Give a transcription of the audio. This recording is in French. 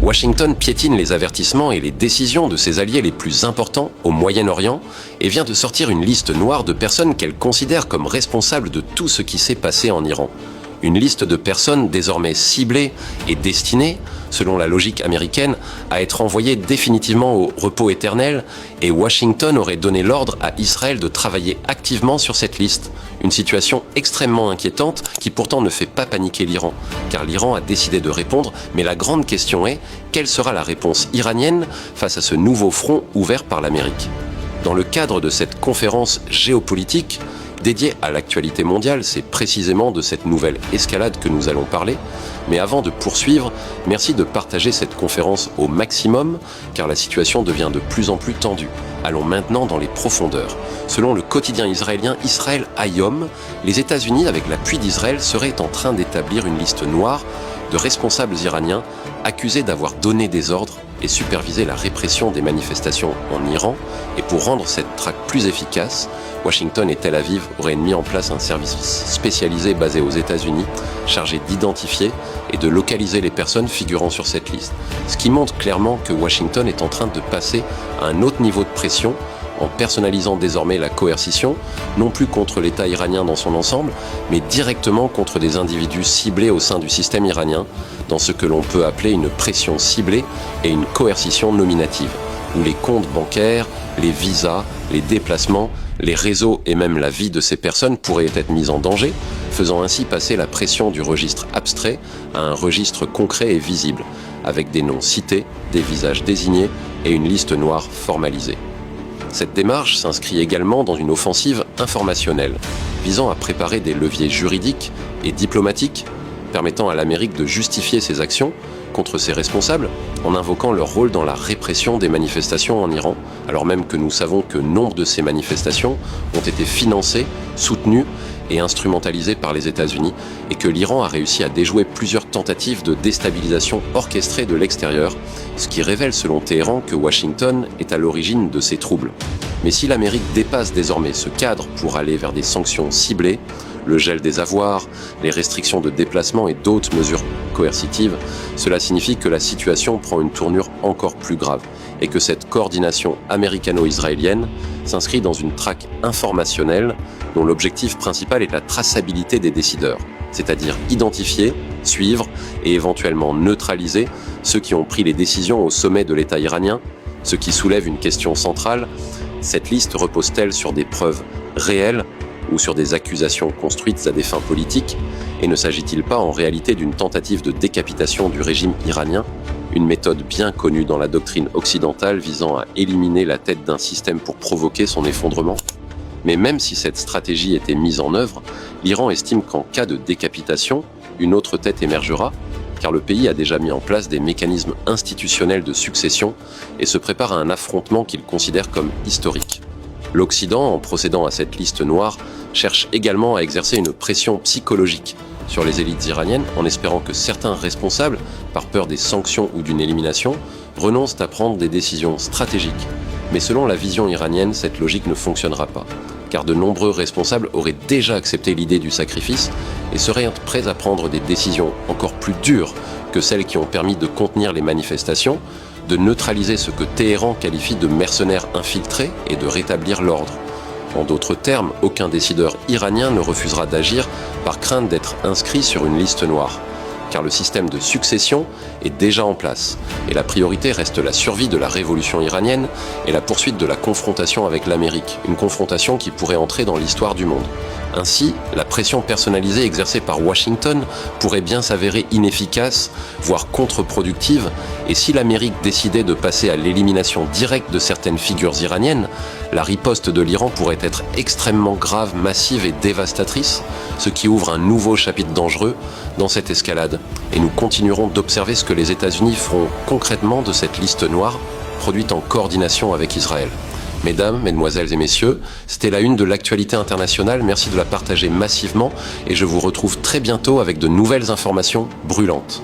Washington piétine les avertissements et les décisions de ses alliés les plus importants au Moyen-Orient et vient de sortir une liste noire de personnes qu'elle considère comme responsables de tout ce qui s'est passé en Iran. Une liste de personnes désormais ciblées et destinées, selon la logique américaine, à être envoyées définitivement au repos éternel, et Washington aurait donné l'ordre à Israël de travailler activement sur cette liste. Une situation extrêmement inquiétante qui pourtant ne fait pas paniquer l'Iran, car l'Iran a décidé de répondre, mais la grande question est, quelle sera la réponse iranienne face à ce nouveau front ouvert par l'Amérique ? Dans le cadre de cette conférence géopolitique, dédiée à l'actualité mondiale, c'est précisément de cette nouvelle escalade que nous allons parler. Mais avant de poursuivre, merci de partager cette conférence au maximum, car la situation devient de plus en plus tendue. Allons maintenant dans les profondeurs. Selon le quotidien israélien Israël Hayom, les États-Unis, avec l'appui d'Israël, seraient en train d'établir une liste noire de responsables iraniens accusés d'avoir donné des ordres et supervisé la répression des manifestations en Iran. Et pour rendre cette traque plus efficace, Washington et Tel Aviv auraient mis en place un service spécialisé basé aux États-Unis, chargé d'identifier et de localiser les personnes figurant sur cette liste. Ce qui montre clairement que Washington est en train de passer à un autre niveau de pression en personnalisant désormais la coercition, non plus contre l'État iranien dans son ensemble, mais directement contre des individus ciblés au sein du système iranien, dans ce que l'on peut appeler une pression ciblée et une coercition nominative, où les comptes bancaires, les visas, les déplacements, les réseaux et même la vie de ces personnes pourraient être mis en danger, faisant ainsi passer la pression du registre abstrait à un registre concret et visible, avec des noms cités, des visages désignés et une liste noire formalisée. Cette démarche s'inscrit également dans une offensive informationnelle, visant à préparer des leviers juridiques et diplomatiques permettant à l'Amérique de justifier ses actions contre ses responsables en invoquant leur rôle dans la répression des manifestations en Iran, alors même que nous savons que nombre de ces manifestations ont été financées, soutenues et instrumentalisées par les États-Unis et que l'Iran a réussi à déjouer plusieurs tentatives de déstabilisation orchestrées de l'extérieur, ce qui révèle selon Téhéran que Washington est à l'origine de ces troubles. Mais si l'Amérique dépasse désormais ce cadre pour aller vers des sanctions ciblées, le gel des avoirs, les restrictions de déplacement et d'autres mesures coercitives, cela signifie que la situation prend une tournure encore plus grave et que cette coordination américano-israélienne s'inscrit dans une traque informationnelle dont l'objectif principal est la traçabilité des décideurs, c'est-à-dire identifier, suivre et éventuellement neutraliser ceux qui ont pris les décisions au sommet de l'État iranien, ce qui soulève une question centrale: cette liste repose-t-elle sur des preuves réelles ou sur des accusations construites à des fins politiques, et ne s'agit-il pas en réalité d'une tentative de décapitation du régime iranien, une méthode bien connue dans la doctrine occidentale visant à éliminer la tête d'un système pour provoquer son effondrement? Mais même si cette stratégie était mise en œuvre, l'Iran estime qu'en cas de décapitation, une autre tête émergera, car le pays a déjà mis en place des mécanismes institutionnels de succession et se prépare à un affrontement qu'il considère comme historique. L'Occident, en procédant à cette liste noire, cherche également à exercer une pression psychologique sur les élites iraniennes en espérant que certains responsables, par peur des sanctions ou d'une élimination, renoncent à prendre des décisions stratégiques. Mais selon la vision iranienne, cette logique ne fonctionnera pas, car de nombreux responsables auraient déjà accepté l'idée du sacrifice et seraient prêts à prendre des décisions encore plus dures que celles qui ont permis de contenir les manifestations, de neutraliser ce que Téhéran qualifie de mercenaires infiltrés et de rétablir l'ordre. En d'autres termes, aucun décideur iranien ne refusera d'agir par crainte d'être inscrit sur une liste noire, car le système de succession est déjà en place, et la priorité reste la survie de la révolution iranienne et la poursuite de la confrontation avec l'Amérique, une confrontation qui pourrait entrer dans l'histoire du monde. Ainsi, la pression personnalisée exercée par Washington pourrait bien s'avérer inefficace, voire contre-productive, et si l'Amérique décidait de passer à l'élimination directe de certaines figures iraniennes, la riposte de l'Iran pourrait être extrêmement grave, massive et dévastatrice, ce qui ouvre un nouveau chapitre dangereux dans cette escalade. Et nous continuerons d'observer ce que les États-Unis feront concrètement de cette liste noire, produite en coordination avec Israël. Mesdames, Mesdemoiselles et Messieurs, c'était la une de l'actualité internationale. Merci de la partager massivement et je vous retrouve très bientôt avec de nouvelles informations brûlantes.